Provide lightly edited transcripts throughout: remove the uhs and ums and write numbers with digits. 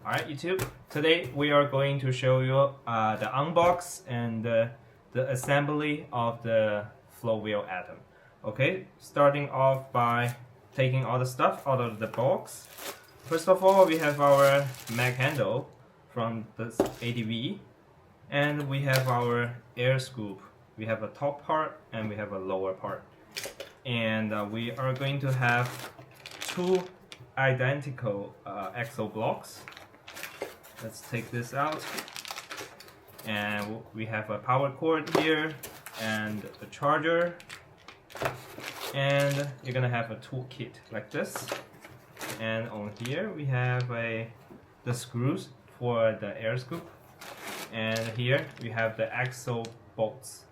Alright YouTube, today we are going to show you the unbox and the assembly of the floatwheel atom. Okay, starting off by taking all the stuff out of the box. First of all, we have our mag handle from this ADV, and we have our air scoop. We have a top part and we have a lower part. And we are going to have two identical axle blocks. Let's take this out, and we have a power cord here and a charger, and you're gonna have a toolkit like this. And on here we have the screws for the air scoop, and here we have the axle bolts.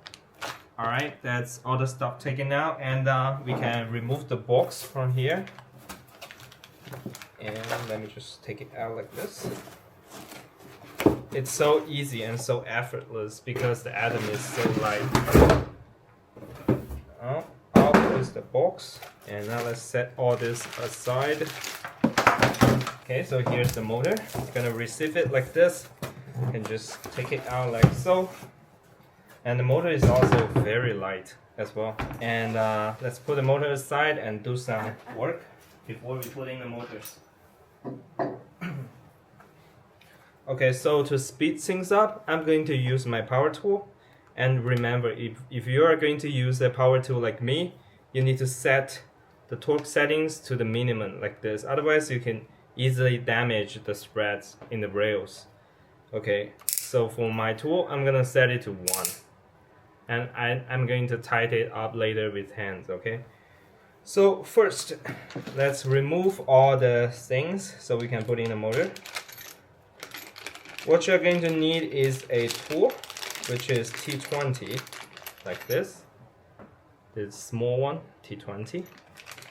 Alright, that's all the stuff taken out, and we can remove the box from here. And let me just take it out like this. It's so easy and so effortless because the atom is so light. Out is the box, and now let's set all this aside. Okay, so here's the motor. It's gonna receive it like this, and just take it out like so. And the motor is also very light as well. And let's put the motor aside and do some work before we put in the motors. Okay, so to speed things up, I'm going to use my power tool. And remember, if you are going to use a power tool like me, you need to set the torque settings to the minimum like this. Otherwise, you can easily damage the spreads in the rails. Okay, so for my tool, I'm gonna set it to 1. And I'm going to tighten it up later with hands, okay? So first, let's remove all the things so we can put in the motor. What you're going to need is a tool, which is T20, like this. This small one, T20.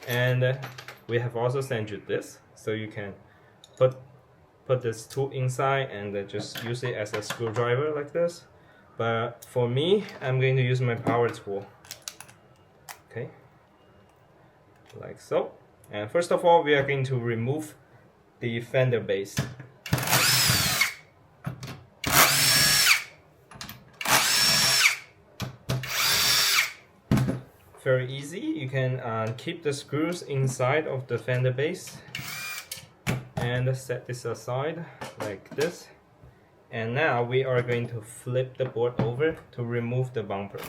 And we have also sent you this, so you can put this tool inside and just use it as a screwdriver like this. But for me, I'm going to use my power tool. Okay, like so. And first of all, we are going to remove the fender base. Very easy. You can keep the screws inside of the fender base and set this aside like this. And now we are going to flip the board over to remove the bumper.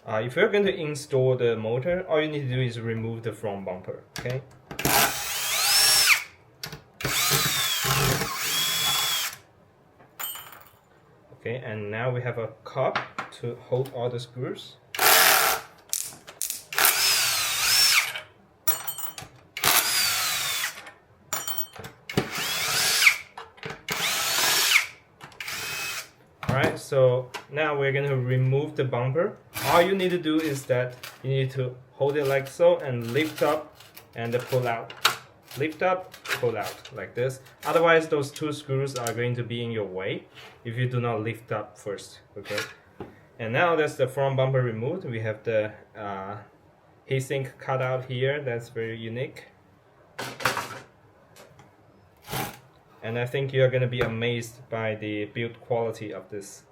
If you're going to install the motor, all you need to do is remove the front bumper, okay? Okay, and now we have a cup to hold all the screws. Alright, so now we're going to remove the bumper. All you need to do is that you need to hold it like so and lift up and pull out. Lift up, pull out, like this. Otherwise, those two screws are going to be in your way if you do not lift up first, okay? And now that's the front bumper removed. We have the heatsink cut out here. That's very unique. And I think you're going to be amazed by the build quality of this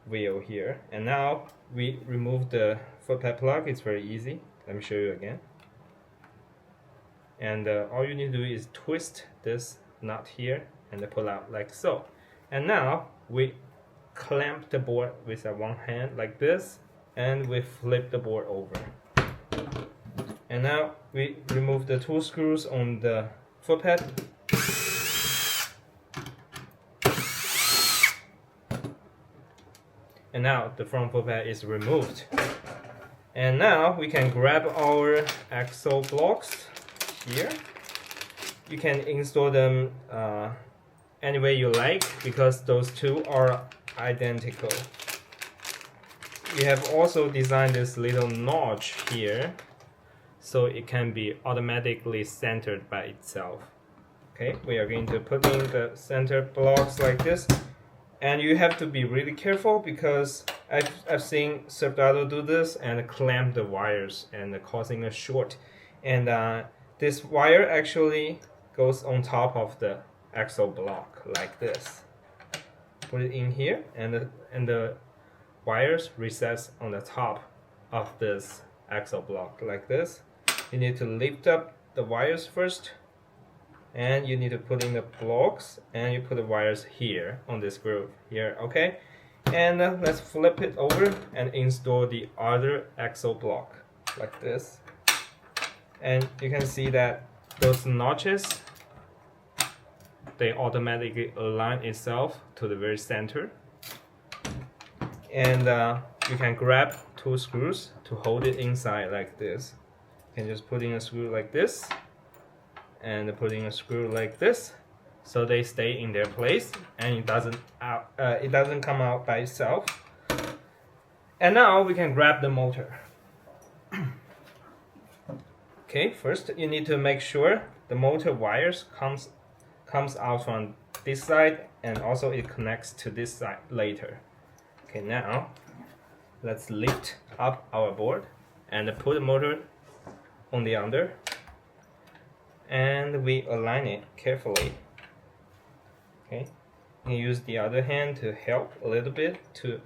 wheel here. And now we remove the footpad plug. It's very easy. Let me show you again. And all you need to do is twist this nut here and pull out like so. And now we clamp the board with one hand like this, and we flip the board over. And now we remove the two screws on the footpad. And now the front footpad is removed. And now we can grab our axle blocks here. You can install them any way you like because those two are identical. We have also designed this little notch here so it can be automatically centered by itself. Okay, we are going to put in the center blocks like this. And you have to be really careful because I've seen Serpdado do this and clamp the wires and causing a short. And this wire actually goes on top of the axle block like this. Put it in here, and the wires recess on the top of this axle block like this. You need to lift up the wires first, and you need to put in the blocks, and you put the wires here on this groove here, okay? And let's flip it over and install the other axle block like this. And you can see that those notches, they automatically align itself to the very center. And you can grab 2 screws to hold it inside like this. You can just put in a screw like this and put in a screw like this, so they stay in their place and it doesn't come out by itself. And now we can grab the motor. Okay, first you need to make sure the motor wires comes out from this side, and also it connects to this side later. Okay, now let's lift up our board and put the motor on the under, and we align it carefully. Okay, you use the other hand to help a little bit to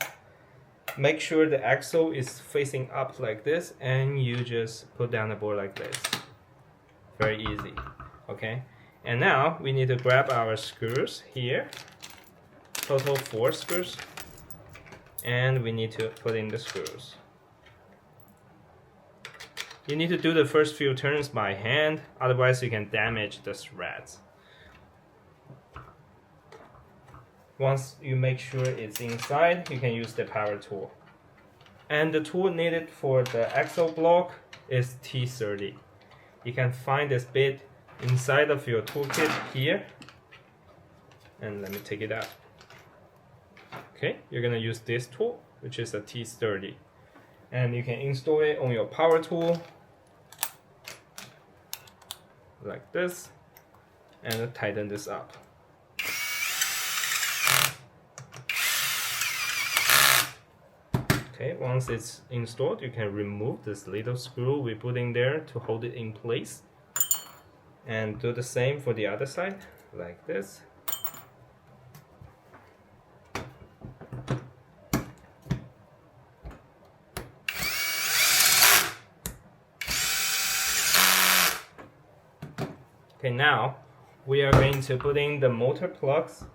make sure the axle is facing up like this, and you just put down the board like this. Very easy. Okay, and now we need to grab our screws here, total 4 screws, and we need to put in the screws. You need to do the first few turns by hand, otherwise you can damage the threads. Once you make sure it's inside, you can use the power tool. And the tool needed for the axle block is T30. You can find this bit inside of your toolkit here. And let me take it out. Okay, you're gonna use this tool, which is a T30. And you can install it on your power tool like this, and tighten this up. Okay, once it's installed, you can remove this little screw we put in there to hold it in place. And do the same for the other side, like this. Okay, now we are going to put in the motor plugs.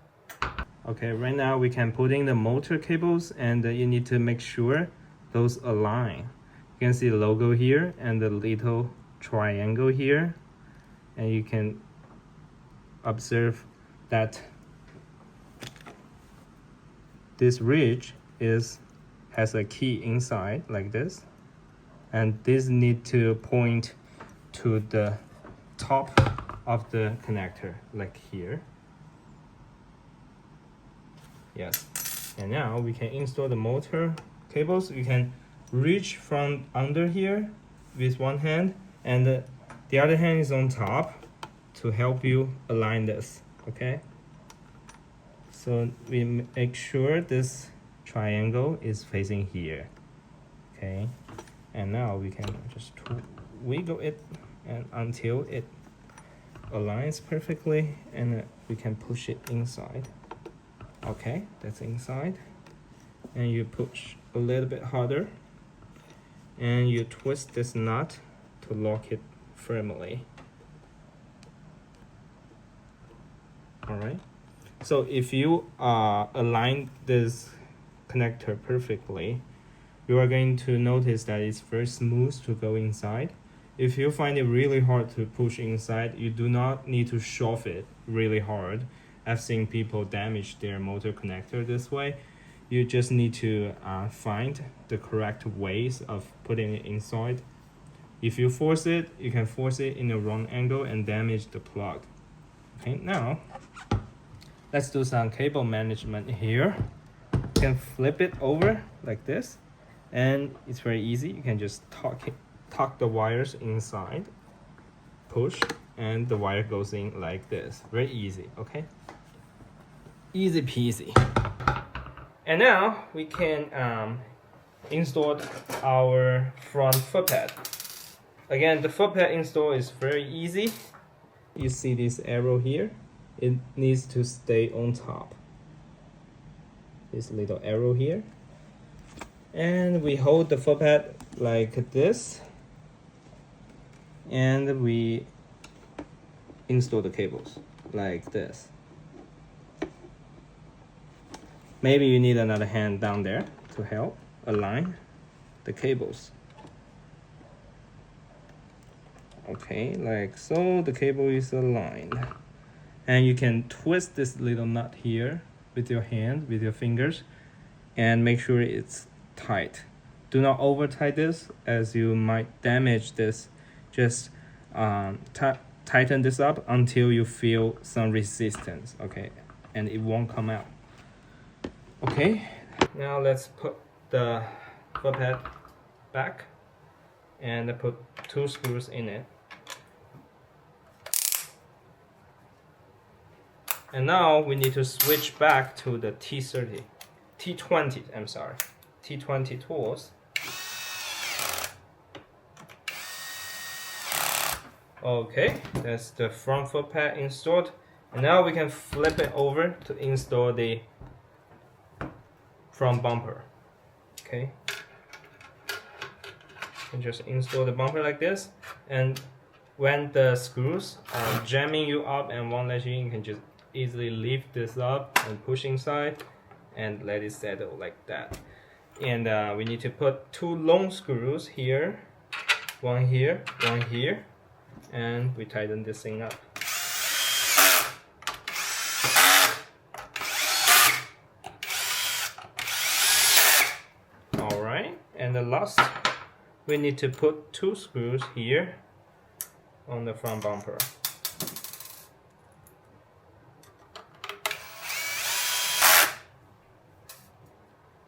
Okay, right now we can put in the motor cables, and you need to make sure those align. You can see the logo here and the little triangle here, and you can observe that this ridge has a key inside like this, and this need to point to the top of the connector like here. Yes, and now we can install the motor cables. You can reach from under here with one hand, and the other hand is on top to help you align this. Okay, so we make sure this triangle is facing here. Okay, and now we can just wiggle it and until it aligns perfectly, and we can push it inside. Okay, that's inside, and you push a little bit harder, and you twist this nut to lock it firmly. All right, so if you align this connector perfectly, you are going to notice that it's very smooth to go inside. If you find it really hard to push inside, you do not need to shove it really hard. I've seen people damage their motor connector this way. You just need to find the correct ways of putting it inside. If you force it, you can force it in a wrong angle and damage the plug. Okay, now let's do some cable management here. You can flip it over like this, and it's very easy. You can just tuck the wires inside, push, and the wire goes in like this. Very easy, okay? Easy peasy. And now we can install our front foot pad. Again, the foot pad install is very easy. You see this arrow here? It needs to stay on top. This little arrow here. And we hold the foot pad like this. And we install the cables like this. Maybe you need another hand down there to help align the cables. Okay, like so, the cable is aligned. And you can twist this little nut here with your hand, with your fingers, and make sure it's tight. Do not over tight this, as you might damage this. Just tighten this up until you feel some resistance, okay? And it won't come out. Okay, now let's put the foot pad back and put 2 screws in it. And now we need to switch back to the T20, I'm sorry, T20 tools. Okay, that's the front foot pad installed. And now we can flip it over to install the front bumper. Okay, and just install the bumper like this. And when the screws are jamming you up and won't let you in, you can just easily lift this up and push inside and let it settle like that. And we need to put 2 long screws here, one here, and we tighten this thing up. Alright, and the last, we need to put 2 screws here on the front bumper.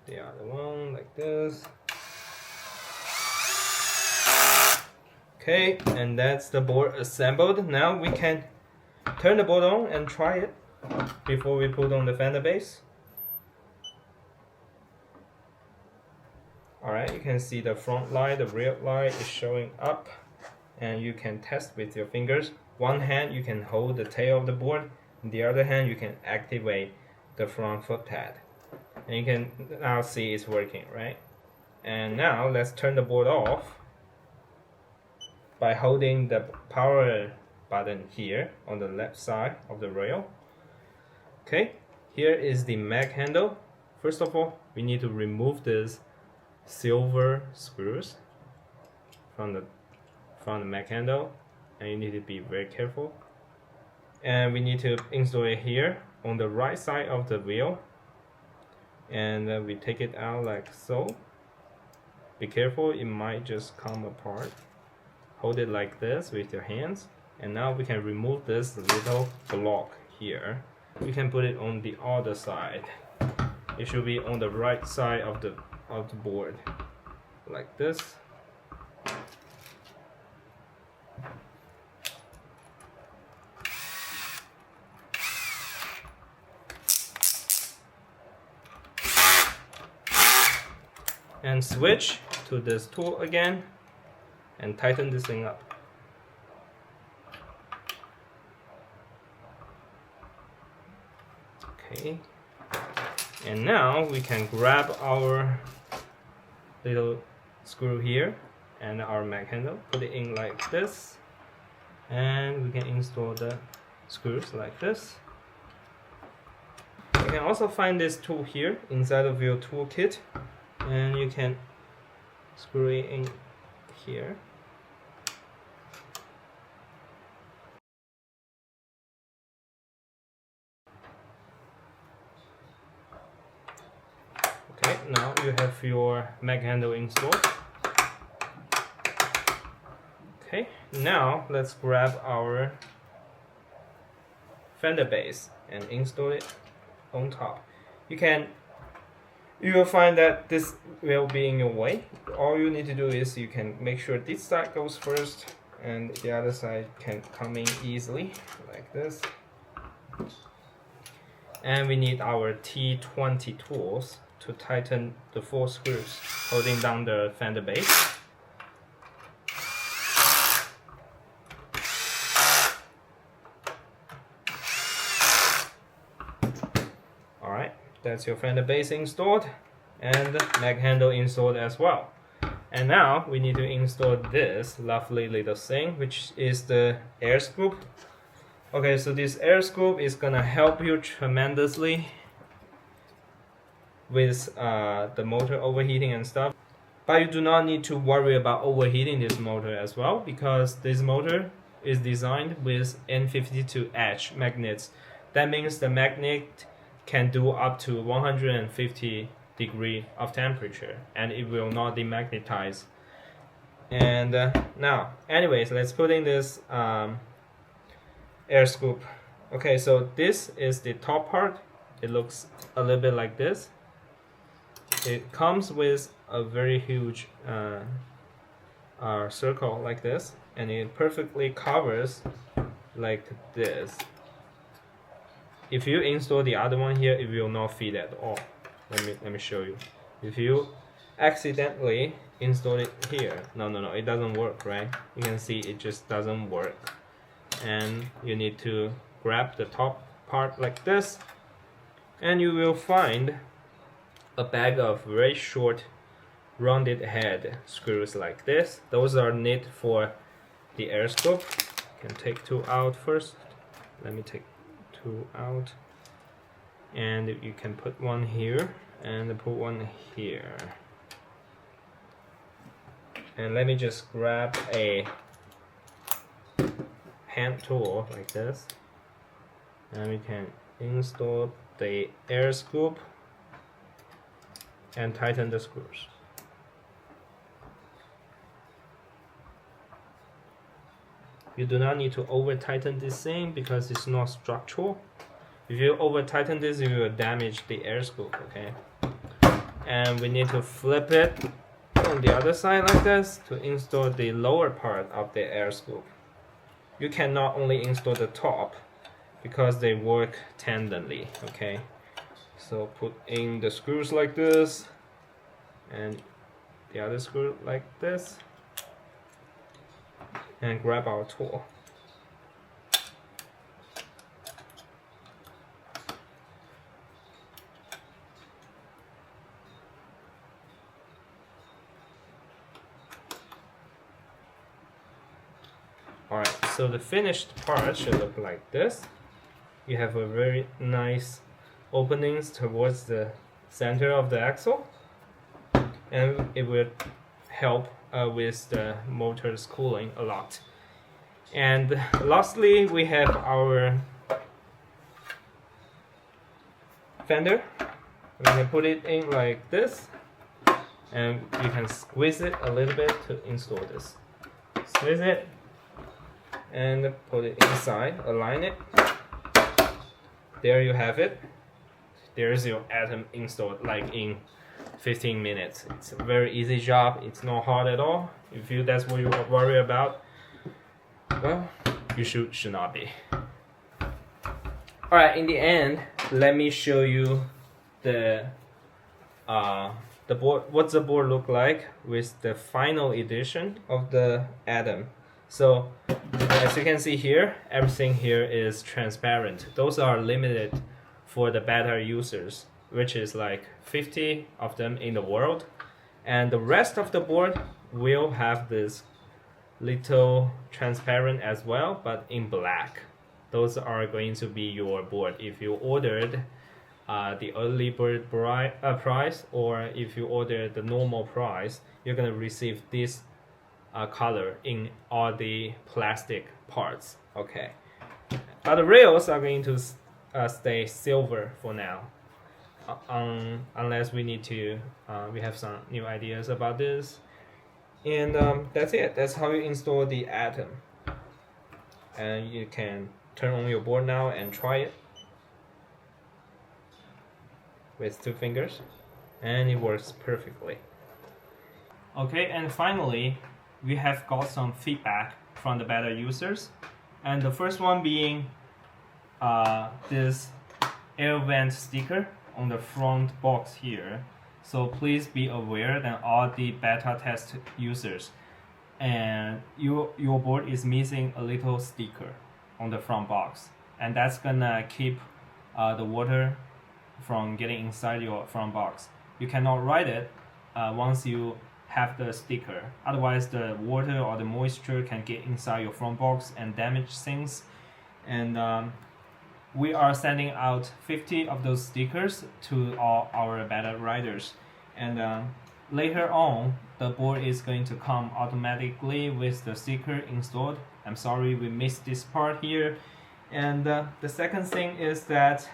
The other one like this. Okay, and that's the board assembled. Now we can turn the board on and try it before we put on the fender base. Alright, you can see the front light, the rear light is showing up, and you can test with your fingers. One hand you can hold the tail of the board, and the other hand you can activate the front foot pad. And you can now see it's working, right? And now let's turn the board off by holding the power button here on the left side of the rail. Okay, here is the mag handle. First of all, we need to remove these silver screws from the mag handle, and you need to be very careful. And we need to install it here on the right side of the wheel. And we take it out like so. Be careful, it might just come apart. Hold it like this with your hands, and now we can remove this little block here. We can put it on the other side. It should be on the right side of the board, like this. And switch to this tool again and tighten this thing up. Okay, and now we can grab our little screw here and our mag handle, put it in like this, and we can install the screws like this. You can also find this tool here inside of your tool kit, and you can screw it in here. Okay, now you have your mag handle installed. Okay, now let's grab our fender base and install it on top. You will find that this will be in your way. All you need to do is you can make sure this side goes first and the other side can come in easily like this. And we need our T20 tools to tighten the 4 screws holding down the fender base. that's your fender base installed and mag handle installed as well. And now we need to install this lovely little thing, which is the air scoop. Okay, so this air scoop is gonna help you tremendously with the motor overheating and stuff. But you do not need to worry about overheating this motor as well, because this motor is designed with N52H magnets. That means the magnet can do up to 150 degree of temperature and it will not demagnetize. And now, anyways, let's put in this air scoop. Okay, so this is the top part. It looks a little bit like this. It comes with a very huge circle like this, and it perfectly covers like this. If you install the other one here, it will not fit at all. Let me show you. If you accidentally install it here, no, it doesn't work, right? You can see it just doesn't work. And you need to grab the top part like this, and you will find a bag of very short rounded head screws like this. Those are needed for the air scoop. You can take two out first. Let me take two out, and you can put one here and put one here. And let me just grab a hand tool like this, and we can install the air scoop and tighten the screws. You do not need to over tighten this thing because it's not structural. If you over tighten this, you will damage the air scoop, okay? And we need to flip it on the other side like this to install the lower part of the air scoop. You cannot only install the top because they work tandemly, okay? So put in the screws like this and the other screw like this, and grab our tool. Alright, so the finished part should look like this. You have a very nice openings towards the center of the axle, and it will help with the motor's cooling a lot. And lastly, we have our fender. We can put it in like this, and you can squeeze it a little bit to install this. Squeeze it and put it inside, align it. There you have it. There's your atom installed like in 15 minutes. It's a very easy job. It's not hard at all. If you that's what you worry about, well, you should not be. Alright, in the end, let me show you the board, what the board look like with the final edition of the Atom. So as you can see here, everything here is transparent. Those are limited for the beta users, which is like 50 of them in the world, and the rest of the board will have this little transparent as well, but in black. Those are going to be your board if you ordered the early bird price, or if you order the normal price, you're gonna receive this color in all the plastic parts. Okay, but the rails are going to stay silver for now, unless we need to we have some new ideas about this. And that's it. That's how you install the Atom, and you can turn on your board now and try it with 2 fingers, and it works perfectly. Okay, and finally we have got some feedback from the beta users, and the first one being this air vent sticker on the front box here. So please be aware that all the beta test users, and your board is missing a little sticker on the front box, and that's gonna keep the water from getting inside your front box. You cannot ride it once you have the sticker. Otherwise, the water or the moisture can get inside your front box and damage things. And we are sending out 50 of those stickers to all our beta riders. And later on, the board is going to come automatically with the sticker installed. I'm sorry we missed this part here. And the second thing is that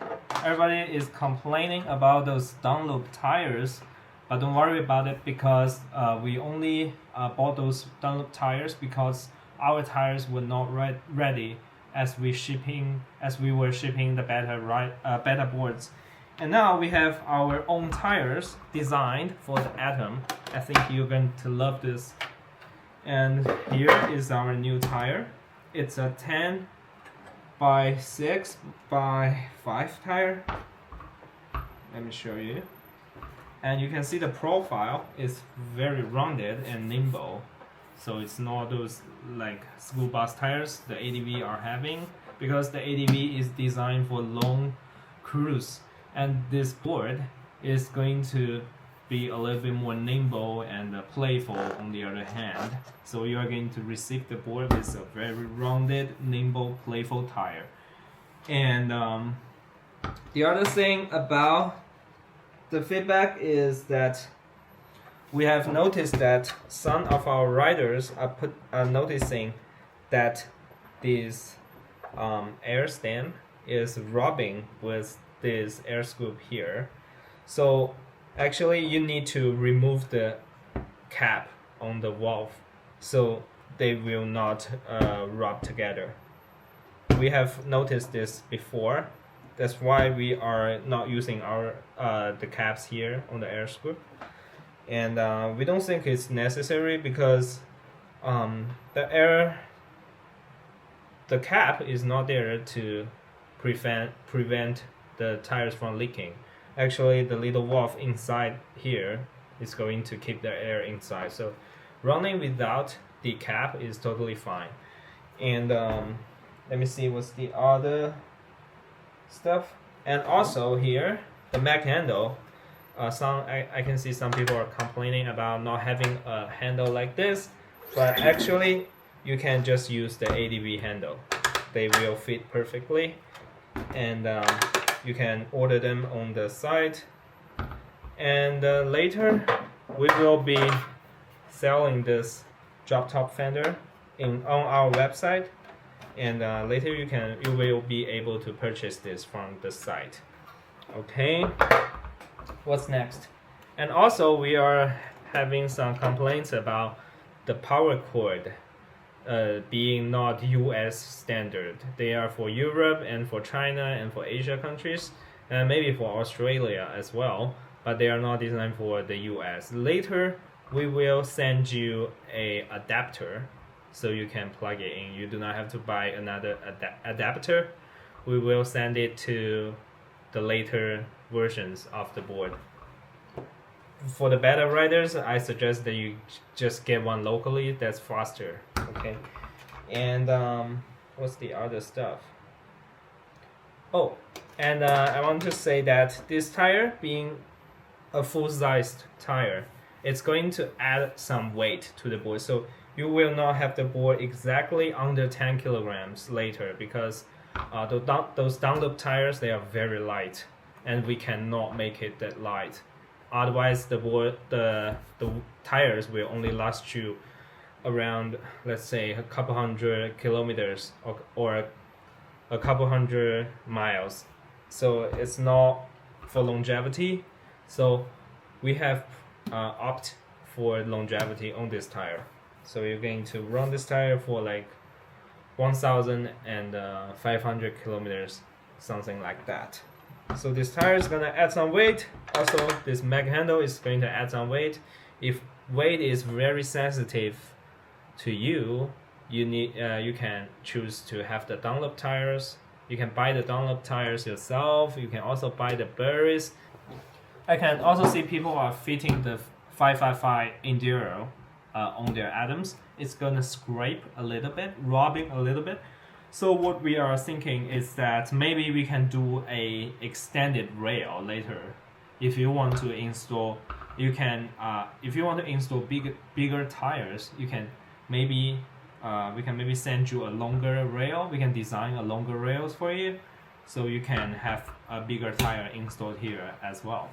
everybody is complaining about those download tires, but don't worry about it, because we only bought those download tires because our tires were not ready as we were shipping the beta boards. And now we have our own tires designed for the Atom. I think you're going to love this. And here is our new tire. It's a 10 by 6 by 5 tire. Let me show you. And you can see the profile is very rounded and nimble. So it's not those like school bus tires the ADV are having, because the ADV is designed for long cruise. And this board is going to be a little bit more nimble and playful on the other hand. So you are going to receive the board with a very rounded, nimble, playful tire. And the other thing about the feedback is that we have noticed that some of our riders are noticing that this air stem is rubbing with this air scoop here. So actually you need to remove the cap on the valve so they will not rub together. We have noticed this before. That's why we are not using our the caps here on the air scoop. And we don't think it's necessary, because the cap is not there to prevent the tires from leaking. Actually, the little valve inside here is going to keep the air inside. So running without the cap is totally fine. And let me see what's the other stuff. And also here, the mag handle. I can see some people are complaining about not having a handle like this, but actually you can just use the ADV handle. They will fit perfectly, and you can order them on the site. And later we will be selling this drop top fender on our website, and later you will be able to purchase this from the site. Okay, what's next? And also we are having some complaints about the power cord being not US standard. They are for Europe and for China and for Asia countries, and maybe for Australia as well, but they are not designed for the US. Later we will send you a adapter so you can plug it in. You do not have to buy another adapter. We will send it to the later versions of the board. For the beta riders, I suggest that you just get one locally. That's faster. Okay. And what's the other stuff? Oh, and I want to say that this tire, being a full-sized tire, it's going to add some weight to the board. So you will not have the board exactly under 10 kilograms later, because those download tires, they are very light, and we cannot make it that light. Otherwise, the tires will only last you around, let's say, a couple hundred kilometers or a couple hundred miles. So it's not for longevity. So we have opt for longevity on this tire. So you're going to run this tire for like 1,500 kilometers, something like that. So this tire is gonna add some weight. Also, this mag handle is going to add some weight. If weight is very sensitive to you, you can choose to have the Dunlop tires. You can buy the Dunlop tires yourself. You can also buy the berries. I can also see people are fitting the 555 Enduro on their Atoms. It's gonna scrape a little bit, rubbing a little bit. So what we are thinking is that maybe we can do a extended rail later. If you want to install, you can. If you want to install bigger tires, you can maybe. We can maybe send you a longer rail. We can design a longer rails for you, so you can have a bigger tire installed here as well.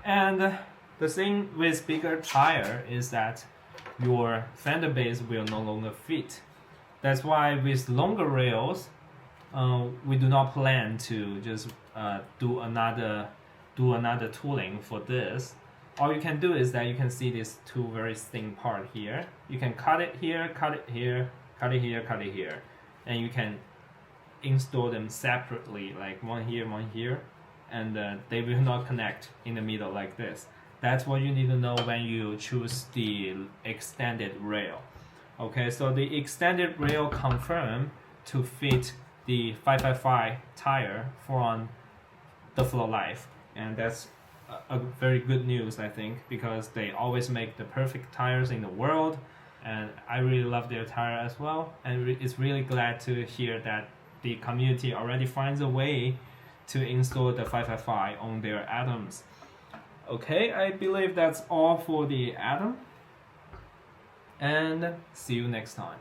And the thing with bigger tire is that your fender base will no longer fit. That's why with longer rails, we do not plan to just do another tooling for this. All you can do is that you can see these two very thin part here. You can cut it here, cut it here, cut it here, cut it here, and you can install them separately, like one here, and they will not connect in the middle like this. That's what you need to know when you choose the extended rail. Okay, so the extended rail confirmed to fit the 555 tire from the Flow Life, and that's a very good news, I think, because they always make the perfect tires in the world, and I really love their tire as well. And it's really glad to hear that the community already finds a way to install the 555 on their Atoms. Okay, I believe that's all for the Atom, and see you next time.